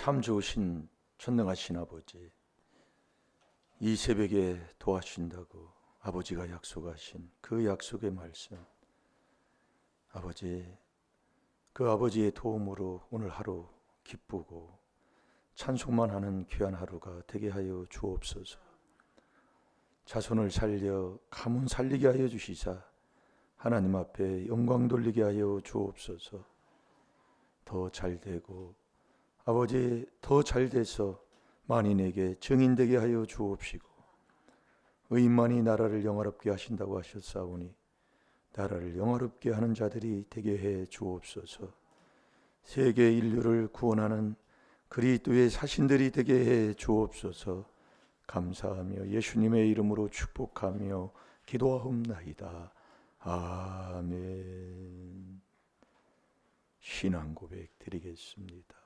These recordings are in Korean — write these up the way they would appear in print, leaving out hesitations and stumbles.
참 좋으신 전능하신 아버지, 이 새벽에 도와주신다고 아버지가 약속하신 그 약속의 말씀, 아버지, 그 아버지의 도움으로 오늘 하루 기쁘고 찬송만 하는 귀한 하루가 되게 하여 주옵소서. 자손을 살려 가문 살리게 하여 주시사 하나님 앞에 영광 돌리게 하여 주옵소서. 더 잘되고 아버지, 더 잘돼서 만인에게 증인되게 하여 주옵시고, 의인만이 나라를 영화롭게 하신다고 하셨사오니 나라를 영화롭게 하는 자들이 되게 해 주옵소서. 세계 인류를 구원하는 그리스도의 사신들이 되게 해 주옵소서. 감사하며 예수님의 이름으로 축복하며 기도하옵나이다. 아멘. 신앙 고백 드리겠습니다.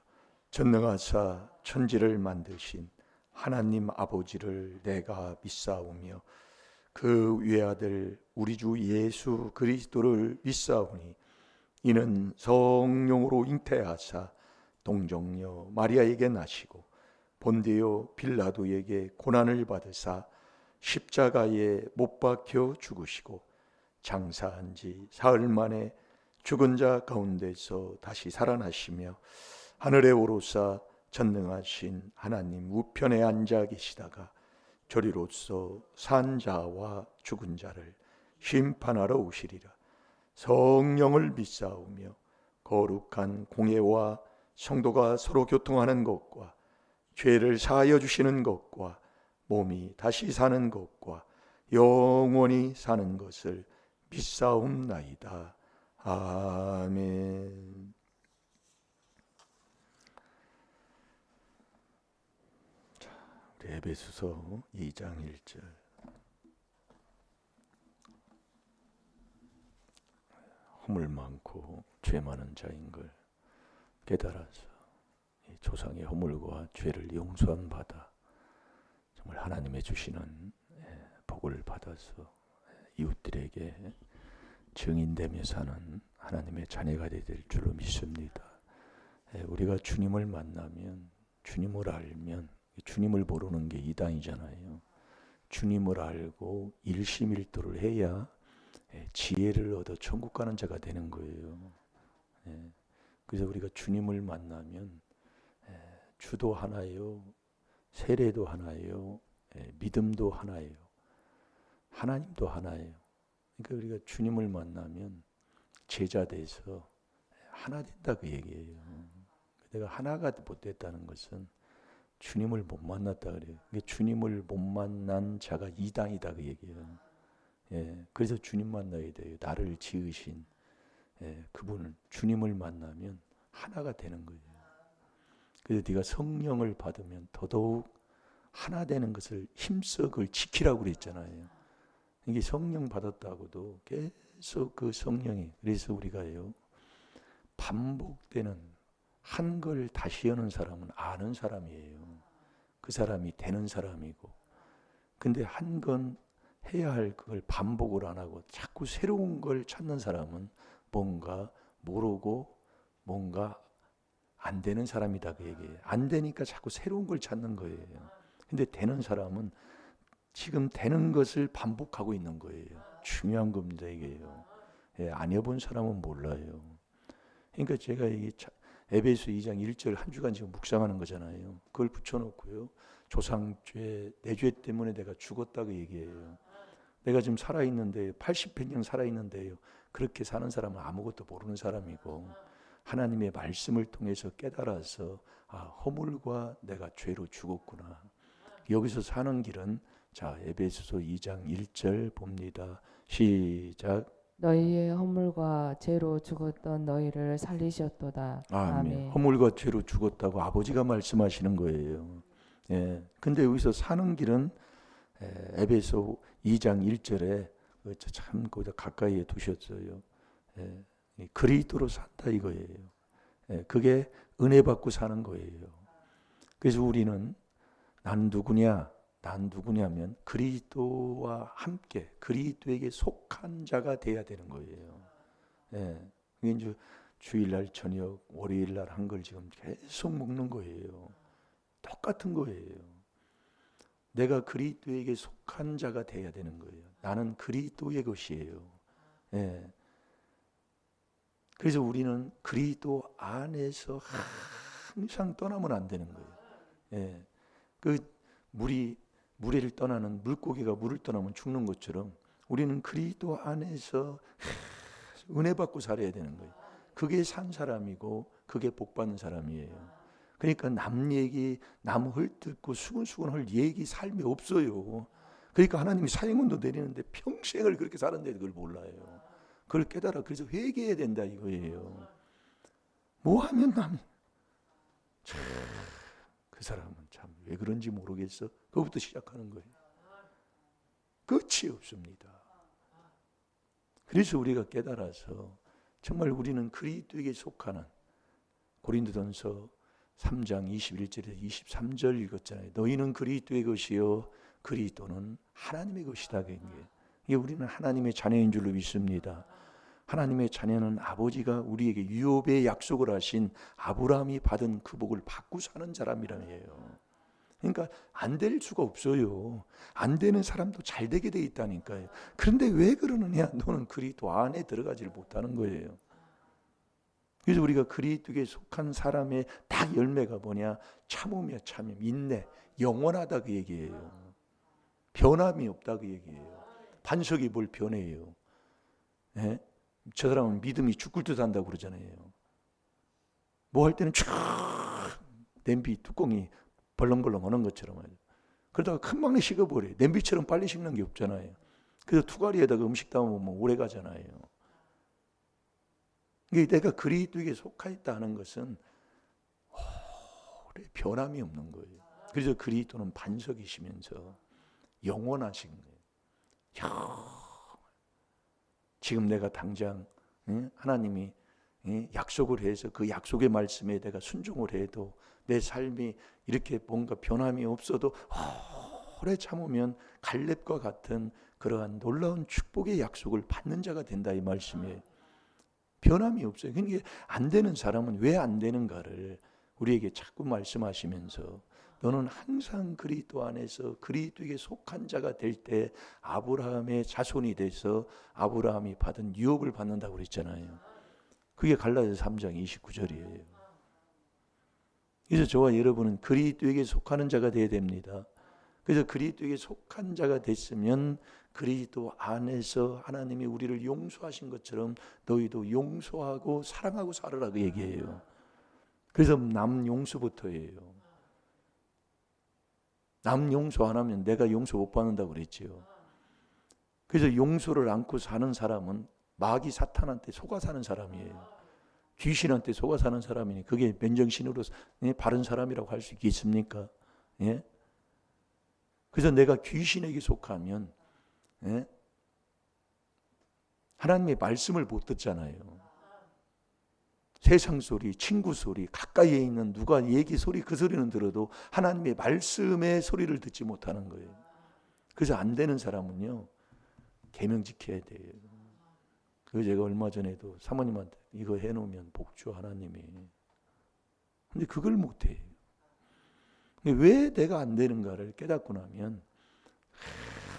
전능하사 천지를 만드신 하나님 아버지를 내가 믿사오며 그 외아들 우리 주 예수 그리스도를 믿사오니 이는 성령으로 잉태하사 동정녀 마리아에게 나시고 본디오 빌라도에게 고난을 받으사 십자가에 못 박혀 죽으시고 장사한 지 사흘 만에 죽은 자 가운데서 다시 살아나시며 하늘에 오르사 전능하신 하나님 우편에 앉아 계시다가 저리로서 산 자와 죽은 자를 심판하러 오시리라. 성령을 믿사오며 거룩한 공예와 성도가 서로 교통하는 것과 죄를 사하여 주시는 것과 몸이 다시 사는 것과 영원히 사는 것을 믿사옵나이다. 아멘. 자, 우리 에베소서 2장 1절. 허물 많고 죄 많은 자인 걸 깨달아서 조상의 허물과 죄를 용서한 바다 정말 하나님의 주시는 복을 받아서 이웃들에게 증인되며 사는 하나님의 자녀가 될 줄로 믿습니다. 우리가 주님을 만나면, 주님을 알면, 주님을 모르는 게 이단이잖아요. 주님을 알고 일심일도를 해야 지혜를 얻어 천국 가는 자가 되는 거예요. 그래서 우리가 주님을 만나면 주도 하나요, 세례도 하나요, 믿음도 하나요, 하나님도 하나예요. 그러니까 우리가 주님을 만나면 제자 돼서 하나 된다 그 얘기예요. 내가 하나가 못 됐다는 것은 주님을 못 만났다 그래요. 주님을 못 만난 자가 이단이다 그 얘기예요. 그래서 주님 만나야 돼요. 나를 지으신 그분을, 주님을 만나면 하나가 되는 거예요. 그래서 네가 성령을 받으면 더더욱 하나 되는 것을 힘써 그걸 지키라고 그랬잖아요. 이게 성령 받았다고도 계속 그 성령이, 그래서 우리가요, 반복되는 한 걸 다시 여는 사람은 아는 사람이에요. 그 사람이 되는 사람이고, 근데 한 건 해야 할 그걸 반복을 안 하고 자꾸 새로운 걸 찾는 사람은 뭔가 모르고 뭔가 안 되는 사람이다 그 얘기예요. 안 되니까 자꾸 새로운 걸 찾는 거예요. 근데 되는 사람은 지금 되는 것을 반복하고 있는 거예요. 중요한 겁니다 이게요. 안 해본 사람은 몰라요. 그러니까 제가 이 에베소 2장 1절 한 주간 지금 묵상하는 거잖아요. 그걸 붙여놓고요, 조상죄, 내 죄 때문에 내가 죽었다고 얘기해요. 내가 지금 살아있는데 80년 살아있는데요, 그렇게 사는 사람은 아무것도 모르는 사람이고, 하나님의 말씀을 통해서 깨달아서 허물과 내가 죄로 죽었구나. 여기서 사는 길은, 자, 에베소서 2장 1절 봅니다. 시작. 너희의 허물과 죄로 죽었던 너희를 살리셨도다. 아멘. 허물과 죄로 죽었다고 아버지가 말씀하시는 거예요. 근데 여기서 사는 길은 에베소 2장 1절에 참 거기다 가까이에 두셨어요. 그리스도로 산다 이거예요. 그게 은혜 받고 사는 거예요. 그래서 우리는 난 누구냐면 그리스도와 함께 그리스도에게 속한 자가 돼야 되는 거예요. 이게 이제 주일날 저녁, 월요일날 한 걸 지금 계속 먹는 거예요. 똑같은 거예요. 내가 그리스도에게 속한 자가 돼야 되는 거예요. 나는 그리스도의 것이에요. 예. 그래서 우리는 그리스도 안에서 항상 떠나면 안 되는 거예요. 예. 그 물에를 떠나는 물고기가 물을 떠나면 죽는 것처럼 우리는 그리스도 안에서 은혜 받고 살아야 되는 거예요. 그게 산 사람이고 그게 복 받는 사람이에요. 그러니까 남 얘기, 남 헐뜯고 수근수근 할 얘기 삶이 없어요. 그러니까 하나님이 사형원도 내리는데 평생을 그렇게 살았는데 그걸 몰라요. 그걸 깨달아. 그래서 회개해야 된다 이거예요. 뭐 하면 그 사람은 참 왜 그런지 모르겠어. 그것부터 시작하는 거예요. 끝이 없습니다. 그래서 우리가 깨달아서 정말 우리는 그리스도에게 속하는, 고린도전서 3장 21절에서 23절 읽었잖아요. 너희는 그리스도의 것이요 그리스도는 하나님의 것이다. 이게 우리는 하나님의 자녀인 줄로 믿습니다. 하나님의 자녀는 아버지가 우리에게 유업의 약속을 하신 아브라함이 받은 그 복을 받고 사는 사람이라며요. 그러니까 안 될 수가 없어요. 안 되는 사람도 잘 되게 돼 있다니까요. 그런데 왜 그러느냐? 너는 그리스도 안에 들어가지를 못하는 거예요. 그래서 우리가 그리스도에 속한 사람의 딱 열매가 뭐냐? 참으며 참음, 인내, 영원하다 그 얘기예요. 변함이 없다 그 얘기예요. 반석이 뭘 변해요? 예? 저 사람은 믿음이 죽을 듯 한다고 그러잖아요. 뭐 할 때는 촤 냄비 뚜껑이 벌렁벌렁 하는 것처럼 하죠. 그러다가 금방 식어버려요. 냄비처럼 빨리 식는 게 없잖아요. 그래서 투가리에다가 음식 담으면 오래 가잖아요. 내가 그리스도에게 속하였다 하는 것은 오래 변함이 없는 거예요. 그래서 그리스도는 반석이시면서 영원하신 거예요. 지금 내가 당장 하나님이 약속을 해서 그 약속의 말씀에 내가 순종을 해도 내 삶이 이렇게 뭔가 변함이 없어도 오래 참으면 갈렙과 같은 그러한 놀라운 축복의 약속을 받는 자가 된다 이 말씀이에요. 변함이 없어요. 그러니까 안 되는 사람은 왜 안 되는가를 우리에게 자꾸 말씀하시면서 너는 항상 그리스도 안에서 그리스도에게 속한 자가 될 때 아브라함의 자손이 돼서 아브라함이 받은 유업을 받는다고 그랬잖아요. 그게 갈라디아서 3장 29절이에요. 그래서 저와 여러분은 그리스도에게 속하는 자가 되어야 됩니다. 그래서 그리스도에게 속한 자가 됐으면 그리스도 안에서 하나님이 우리를 용서하신 것처럼 너희도 용서하고 사랑하고 살으라고 얘기해요. 그래서 남 용서부터예요. 남 용서 안 하면 내가 용서 못 받는다고 그랬지요. 그래서 용서를 안고 사는 사람은 마귀 사탄한테 속아 사는 사람이에요. 귀신한테 속아 사는 사람이니 그게 맨정신으로 바른 사람이라고 할 수 있겠습니까? 예? 그래서 내가 귀신에게 속하면 하나님의 말씀을 못 듣잖아요. 세상 소리, 친구 소리, 가까이에 있는 누가 얘기 소리 그 소리는 들어도 하나님의 말씀의 소리를 듣지 못하는 거예요. 그래서 안 되는 사람은요 계명 지켜야 돼요. 그래서 제가 얼마 전에도 사모님한테 이거 해놓으면 복주 하나님이. 근데 그걸 못해요. 왜 내가 안 되는가를 깨닫고 나면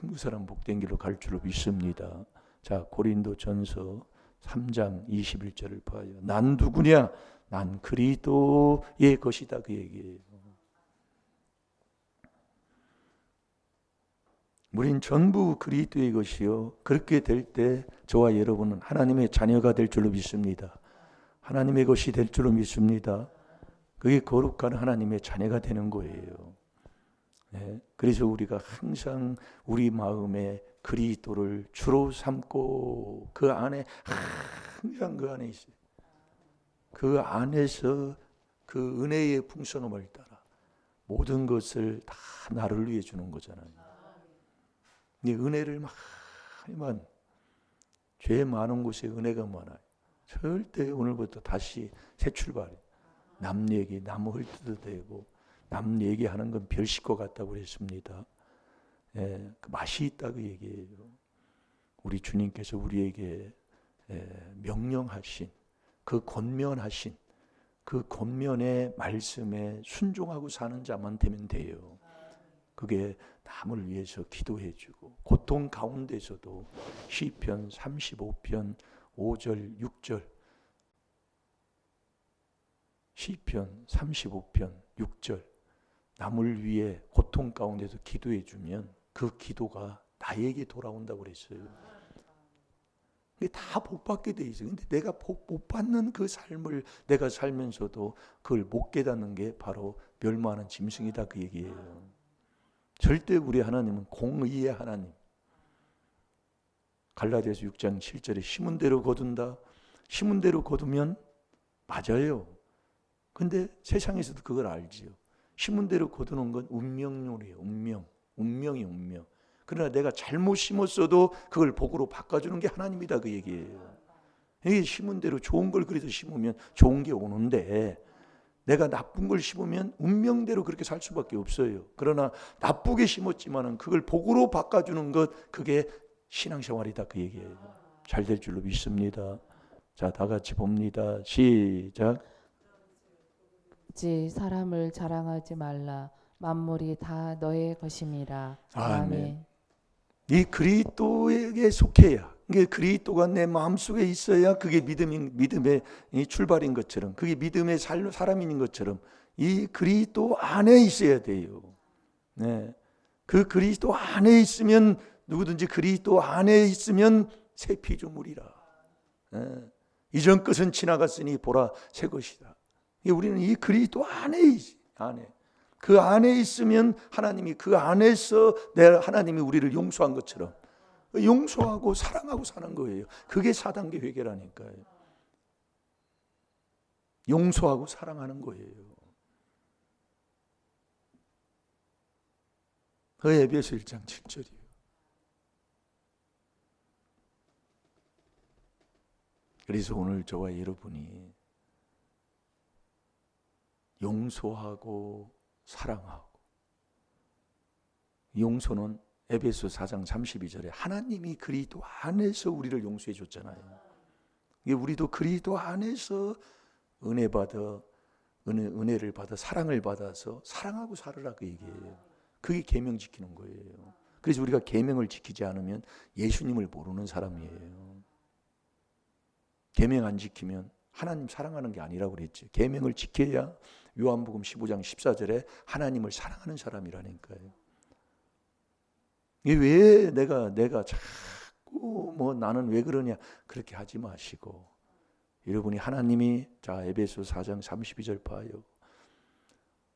그 사람 복된 길로 갈 줄로 믿습니다. 자, 고린도전서 3장 21절을 봐요. 난 누구냐? 난 그리스도의 것이다 그 얘기예요. 우린 전부 그리스도의 것이요. 그렇게 될 때 저와 여러분은 하나님의 자녀가 될 줄로 믿습니다. 하나님의 것이 될 줄로 믿습니다. 그게 거룩한 하나님의 자녀가 되는 거예요. 네. 그래서 우리가 항상 우리 마음에 그리스도를 주로 삼고 그 안에 항상 그 안에 있어요. 그 안에서 그 은혜의 풍성함을 따라 모든 것을 다 나를 위해 주는 거잖아요. 이 은혜를 많이만 죄 많은 곳에 은혜가 많아요. 절대 오늘부터 다시 새 출발이에요. 남 얘기, 남 헐뜯어도 되고 남 얘기하는 건 별식과 같다고 그랬습니다. 예, 그 맛이 있다고 얘기해요. 우리 주님께서 우리에게 명령하신 그 권면하신 그 권면의 말씀에 순종하고 사는 자만 되면 돼요. 그게 남을 위해서 기도해주고 고통 가운데서도 시편 35편 5절 6절 시편 35편 6절 남을 위해 고통 가운데서 기도해주면 그 기도가 나에게 돌아온다고 그랬어요. 이게 다 복 받게 돼 있어요. 근데 내가 복 못 받는 그 삶을 내가 살면서도 그걸 못 깨닫는 게 바로 멸망하는 짐승이다 그 얘기예요. 절대 우리 하나님은 공의의 하나님. 갈라디아서 6장 7절에 심은 대로 거둔다. 심은 대로 거두면 맞아요. 근데 세상에서도 그걸 알지요. 심은 대로 거두는 건 운명론이에요. 운명이 운명. 그러나 내가 잘못 심었어도 그걸 복으로 바꿔주는 게 하나님이다 그 얘기예요. 이게 심은 대로 좋은 걸 그래서 심으면 좋은 게 오는데 내가 나쁜 걸 심으면 운명대로 그렇게 살 수밖에 없어요. 그러나 나쁘게 심었지만은 그걸 복으로 바꿔주는 것 그게 신앙생활이다 그 얘기예요. 잘 될 줄로 믿습니다. 자, 다 같이 봅니다. 시작. 사람을 자랑하지 말라. 만물이 다 너의 것임이라. 아멘. 이 그리스도에게 속해야, 이게 그리스도가 내 마음속에 있어야 그게 믿음의 출발인 것처럼, 그게 믿음의 사람인 것처럼 이 그리스도 안에 있어야 돼요. 네. 그 그리스도 안에 있으면 누구든지 그리스도 안에 있으면 새 피조물이라. 네. 이전 것은 지나갔으니 보라 새 것이다. 우리는 이 그리스도 안에 그 안에 있으면 하나님이 그 안에서 하나님이 우리를 용서한 것처럼 용서하고 사랑하고 사는 거예요. 그게 4단계 회개라니까요. 용서하고 사랑하는 거예요. 그 에베소 1장 7절이에요. 그래서 오늘 저와 여러분이 용서하고 사랑하고, 용서는 에베소 4장 32절에 하나님이 그리스도 안에서 우리를 용서해 줬잖아요. 우리도 그리스도 안에서 은혜를 받아 사랑을 받아서 사랑하고 살으라 그 얘기예요. 그게 계명 지키는 거예요. 그래서 우리가 계명을 지키지 않으면 예수님을 모르는 사람이에요. 계명 안 지키면 하나님 사랑하는 게 아니라고 그랬죠. 계명을 지켜야 요한복음 15장 14절에 하나님을 사랑하는 사람이라니까요. 이게 왜 내가 자꾸 나는 왜 그러냐 그렇게 하지 마시고, 여러분이 하나님이 자 에베소 4장 32절 봐요.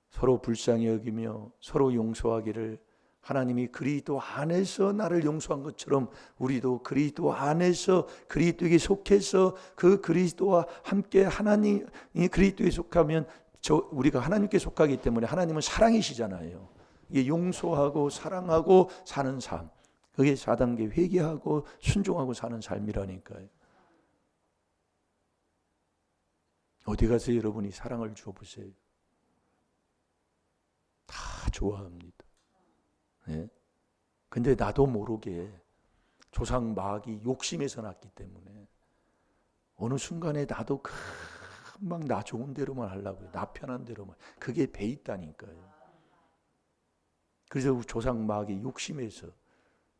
서로 불쌍히 여기며 서로 용서하기를 하나님이 그리스도 안에서 나를 용서한 것처럼 우리도 그리스도 안에서 그리스도에게 속해서 그 그리스도와 함께 하나님이 그리스도에 속하면 우리가 하나님께 속하기 때문에 하나님은 사랑이시잖아요. 이게 용서하고 사랑하고 사는 삶, 그게 4단계 회개하고 순종하고 사는 삶이라니까요. 어디 가서 여러분이 사랑을 줘보세요. 다 좋아합니다. 네? 근데 나도 모르게 조상 마귀 욕심에서 났기 때문에 어느 순간에 나도 금방 나 좋은 대로만 하려고요. 나 편한 대로만. 그게 배 있다니까요. 그래서 조상 마귀 욕심에서,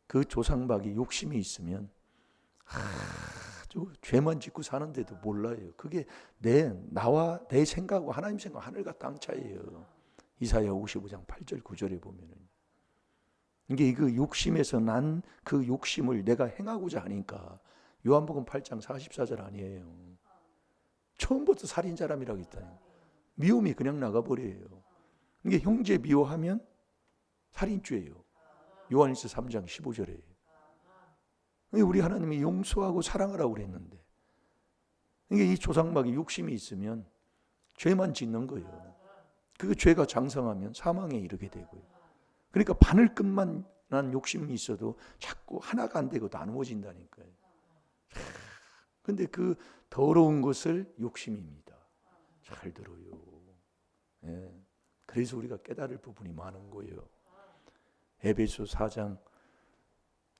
그 조상 마귀 욕심이 있으면 아주 죄만 짓고 사는데도 몰라요. 그게 나와 내 생각과 하나님 생각 하늘과 땅 차이예요. 이사야 55장 8절 9절에 보면은 이게 그 욕심에서 난 그 욕심을 내가 행하고자 하니까 요한복음 8장 44절 아니에요. 처음부터 살인자람이라고 했다니. 미움이 그냥 나가버려요. 이게 형제 미워하면 살인죄예요. 요한일서 3장 15절에. 우리 하나님이 용서하고 사랑하라고 그랬는데 이게 이 조상마귀 욕심이 있으면 죄만 짓는 거예요. 그 죄가 장성하면 사망에 이르게 되고요. 그러니까 바늘끝만 난 욕심이 있어도 자꾸 하나가 안 되고 나누어진다니까요. 근데 그 더러운 것을 욕심입니다. 잘 들어요. 예. 그래서 우리가 깨달을 부분이 많은 거예요. 에베소 4장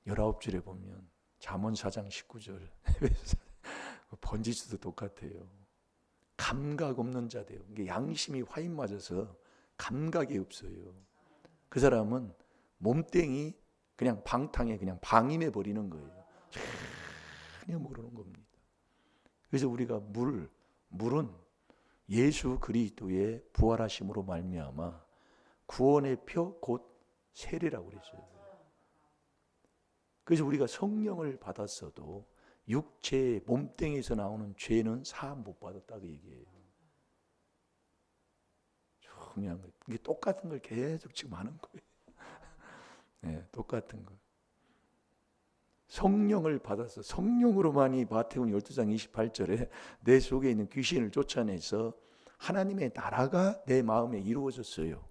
19절에 보면 잠언 4장 19절 번지수도 똑같아요. 감각 없는 자 돼요. 이게 양심이 화인 맞아서 감각이 없어요. 그 사람은 몸뚱이 그냥 방탕에 그냥 방임해 버리는 거예요. 전혀 모르는 겁니다. 그래서 우리가 물은 예수 그리스도의 부활하심으로 말미암아 구원의 표 곧 세례라고 그랬어요. 그래서 우리가 성령을 받았어도 육체의 몸뚱이에서 나오는 죄는 사함 못 받았다고 얘기해요. 중요한 거예요. 이게 똑같은 걸 계속 지금 하는 거예요. 네, 똑같은 거. 성령을 받아서 성령으로만이 마태복음 12장 28절에 내 속에 있는 귀신을 쫓아내서 하나님의 나라가 내 마음에 이루어졌어요.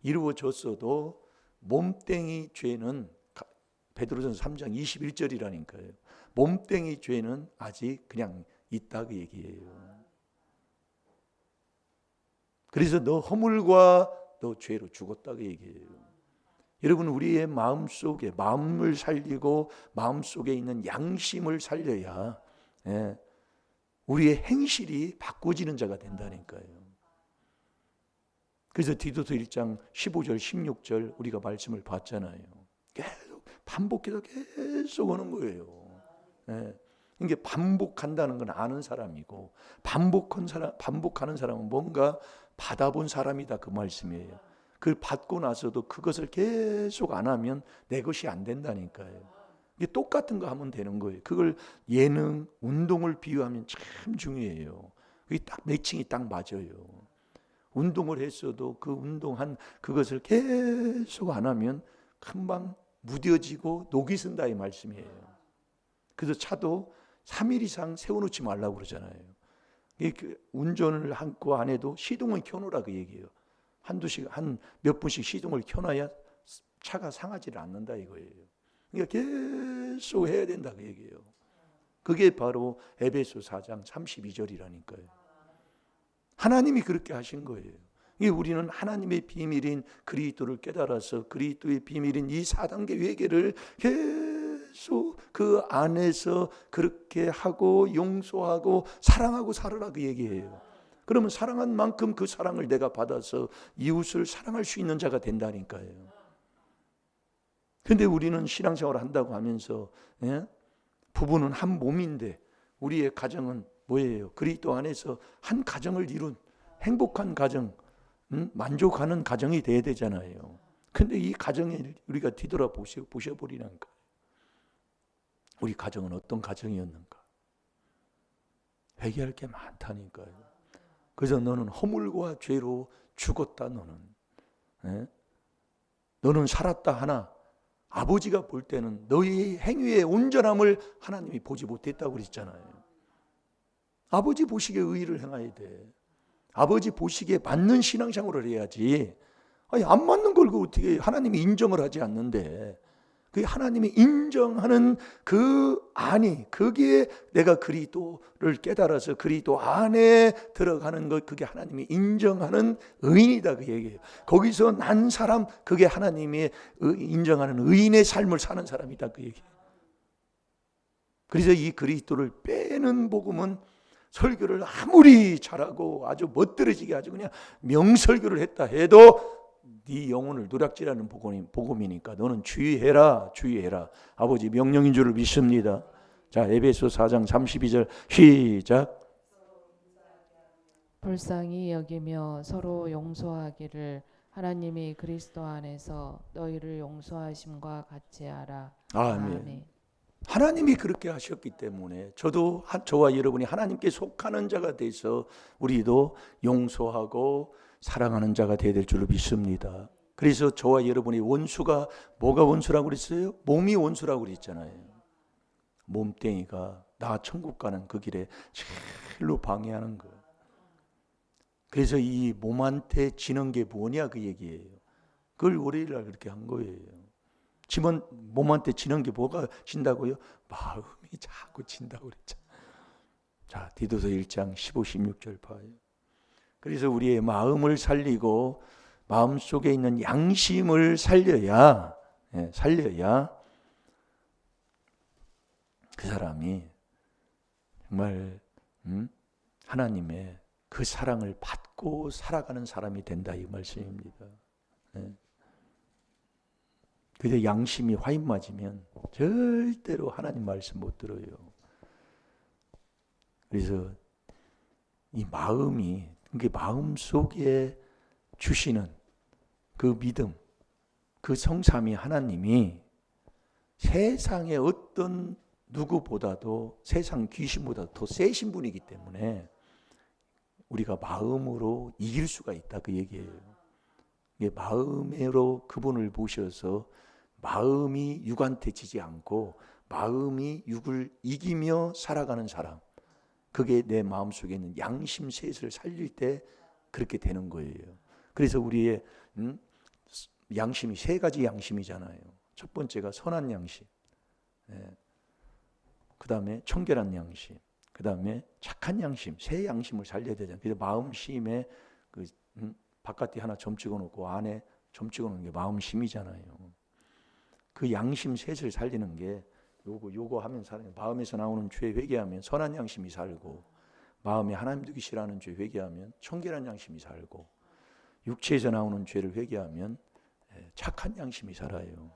이루어졌어도 몸뚱이 죄는 베드로전서 3장 21절이라니까요. 몸뚱이 죄는 아직 그냥 있다고 얘기해요. 그래서 너 허물과 너 죄로 죽었다고 얘기해요. 여러분 우리의 마음속에 마음을 살리고 마음속에 있는 양심을 살려야 우리의 행실이 바꿔지는 자가 된다니까요. 그래서 디도서 1장 15절 16절 우리가 말씀을 봤잖아요. 계속 반복해서 계속 오는 거예요. 이게 반복한다는 건 아는 사람이고 반복하는 사람은 뭔가 받아본 사람이다 그 말씀이에요. 그걸 받고 나서도 그것을 계속 안 하면 내 것이 안 된다니까요. 이게 똑같은 거 하면 되는 거예요. 그걸 예능, 운동을 비유하면 참 중요해요. 그게 딱 매칭이 딱 맞아요. 운동을 했어도 그 운동한 그것을 계속 안 하면 금방 무뎌지고 녹이 쓴다 이 말씀이에요. 그래서 차도 3일 이상 세워놓지 말라고 그러잖아요. 운전을 한거 안 해도 시동을 켜놓으라 그 얘기예요. 한 몇 분씩 시동을 켜놔야 차가 상하지를 않는다 이거예요. 그러니까 계속 해야 된다 그 얘기예요. 그게 바로 에베소 4장 32절이라니까요. 하나님이 그렇게 하신 거예요. 우리는 하나님의 비밀인 그리스도를 깨달아서 그리스도의 비밀인 이 4단계 회개를 계속 그 안에서 그렇게 하고 용서하고 사랑하고 살아라 그 얘기예요. 그러면 사랑한 만큼 그 사랑을 내가 받아서 이웃을 사랑할 수 있는 자가 된다니까요. 그런데 우리는 신앙생활을 한다고 하면서 부부는 한 몸인데 우리의 가정은 뭐예요? 그리스도 안에서 한 가정을 이룬 행복한 가정, 만족하는 가정이 돼야 되잖아요. 그런데 이 가정에 우리가 뒤돌아 보셔버리니까 우리 가정은 어떤 가정이었는가? 회개할 게 많다니까요. 그래서 너는 허물과 죄로 죽었다. 너는 살았다 하나 아버지가 볼 때는 너희 행위의 온전함을 하나님이 보지 못했다고 그랬잖아요. 아버지 보시기에 의의를 행해야 돼. 아버지 보시기에 맞는 신앙생활을 해야지. 아니, 안 맞는 걸 어떻게 하나님이 인정을 하지 않는데 그 하나님이 인정하는 그 안이 거기에 내가 그리스도를 깨달아서 그리스도 안에 들어가는 것 그게 하나님이 인정하는 의인이다 그 얘기예요. 거기서 난 사람 그게 하나님이 인정하는 의인의 삶을 사는 사람이다 그 얘기예요. 그래서 이 그리스도를 빼는 복음은 설교를 아무리 잘하고 아주 멋들어지게 아주 그냥 명설교를 했다 해도 네 영혼을 누락질하는 복음이니까 너는 주의해라. 아버지 명령인 줄을 믿습니다. 자, 에베소 4장 32절 시작. 불쌍히 여기며 서로 용서하기를 하나님이 그리스도 안에서 너희를 용서하심과 같이 하라. 아멘. 하나님이 그렇게 하셨기 때문에 저와 여러분이 하나님께 속하는 자가 돼서 우리도 용서하고 사랑하는 자가 되어야 될 줄로 믿습니다. 그래서 저와 여러분의 원수가 뭐가 원수라고 그랬어요? 몸이 원수라고 그랬잖아요. 몸뚱이가 나 천국 가는 그 길에 제일로 방해하는 거예요. 그래서 이 몸한테 지는 게 뭐냐 그 얘기예요. 그걸 월요일날 그렇게 한 거예요. 몸한테 지는 게 뭐가 진다고요? 마음이 자꾸 진다고 그랬잖아요. 자, 디도서 1장 15, 16절 봐요. 그래서 우리의 마음을 살리고 마음속에 있는 양심을 살려야 그 사람이 정말 하나님의 그 사랑을 받고 살아가는 사람이 된다 이 말씀입니다. 근데 양심이 화인 맞으면 절대로 하나님 말씀 못 들어요. 그래서 이 마음이, 그 마음 속에 주시는 그 믿음, 그 성삼위 하나님이 세상의 어떤 누구보다도, 세상 귀신보다도 더 세신 분이기 때문에 우리가 마음으로 이길 수가 있다 그 얘기예요. 마음으로 그분을 보셔서 마음이 육한테 지지 않고 마음이 육을 이기며 살아가는 사람, 그게 내 마음속에 있는 양심 셋을 살릴 때 그렇게 되는 거예요. 그래서 우리의 양심이 세 가지 양심이잖아요. 첫 번째가 선한 양심, 그 다음에 청결한 양심, 그 다음에 착한 양심, 세 양심을 살려야 되잖아요. 그래서 마음심에 그 바깥에 하나 점 찍어놓고 안에 점 찍어놓는 게 마음심이잖아요. 그 양심 셋을 살리는 게 요거 하면 사는, 마음에서 나오는 죄 회개하면 선한 양심이 살고, 마음에 하나님 두기 싫어하는 죄 회개하면 청결한 양심이 살고, 육체에서 나오는 죄를 회개하면 착한 양심이 살아요.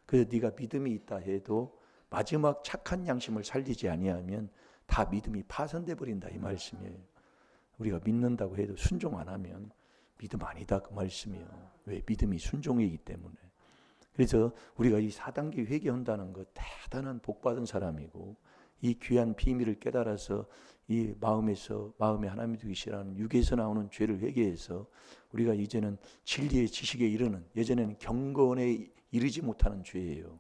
그래서 네가 믿음이 있다 해도 마지막 착한 양심을 살리지 아니하면 다 믿음이 파손돼 버린다 이 말씀이에요. 우리가 믿는다고 해도 순종 안 하면 믿음 아니다 그 말씀이에요. 왜? 믿음이 순종이기 때문에. 그래서 우리가 이 4단계 회개한다는 것 대단한 복받은 사람이고, 이 귀한 비밀을 깨달아서 이 마음에 하나님 두기 싫어하는 육에서 나오는 죄를 회개해서 우리가 이제는 진리의 지식에 이르는, 예전에는 경건에 이르지 못하는 죄예요.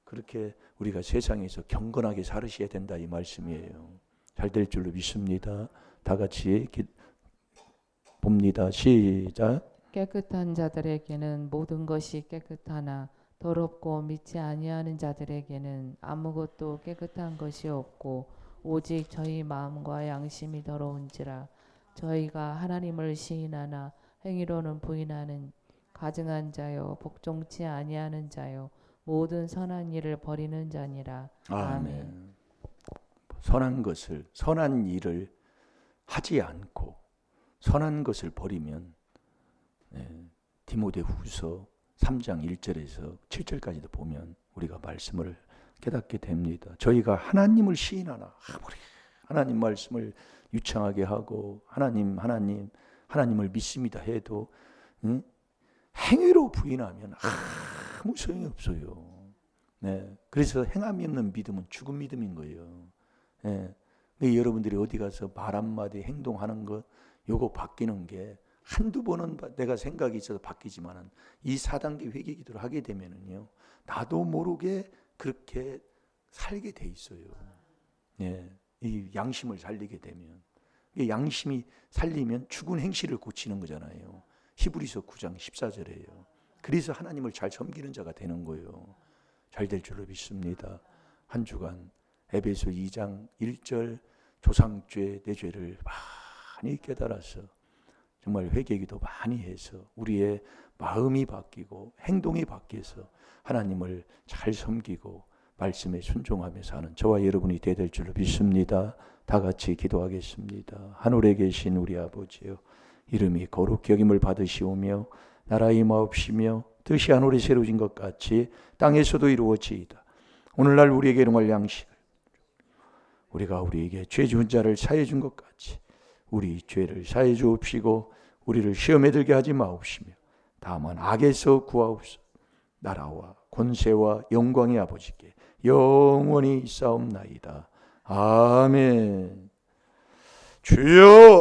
그렇게 우리가 세상에서 경건하게 살으셔야 된다 이 말씀이에요. 잘 될 줄로 믿습니다. 다 같이 봅니다. 시작. 깨끗한 자들에게는 모든 것이 깨끗하나 더럽고 믿지 아니하는 자들에게는 아무것도 깨끗한 것이 없고 오직 저희 마음과 양심이 더러운지라. 저희가 하나님을 시인하나 행위로는 부인하는 가증한 자요 복종치 아니하는 자요 모든 선한 일을 버리는 자니라. 아멘. 선한 일을 하지 않고 선한 것을 버리면, 디모데후서 3장 1절에서 7절까지도 보면 우리가 말씀을 깨닫게 됩니다. 저희가 하나님을 시인하나, 아무리 하나님 말씀을 유창하게 하고 하나님을 믿습니다 해도 행위로 부인하면 아무 소용이 없어요. 그래서 행함이 없는 믿음은 죽은 믿음인 거예요. 여러분들이 어디 가서 말 한마디 행동하는 것 요거 바뀌는 게 한두 번은 내가 생각이 있어서 바뀌지만은 이 4단계 회개 기도를 하게 되면은요, 나도 모르게 그렇게 살게 돼 있어요. 이 양심을 살리게 되면, 이 양심이 살리면 죽은 행실을 고치는 거잖아요. 히브리서 9장 14절이에요. 그래서 하나님을 잘 섬기는 자가 되는 거예요. 잘 될 줄로 믿습니다. 한 주간 에베소 2장 1절 조상죄 내 죄를 많이 깨달아서 정말 회개기도 많이 해서 우리의 마음이 바뀌고 행동이 바뀌어서 하나님을 잘 섬기고 말씀에 순종하며 사는 저와 여러분이 되야 될 줄로 믿습니다. 다 같이 기도하겠습니다. 하늘에 계신 우리 아버지여, 이름이 거룩히 여김을 받으시오며 나라의 임하옵시며 뜻이 하늘에 세워진 것 같이 땅에서도 이루어지이다. 오늘날 우리에게 일용할 양식을 우리가 우리에게 죄 지은 자를 사해 준 것 같이 우리 죄를 사해 주옵시고 우리를 시험에 들게 하지 마옵시며 다만 악에서 구하옵소서. 나라와 권세와 영광의 아버지께 영원히 있사옵나이다. 아멘. 주여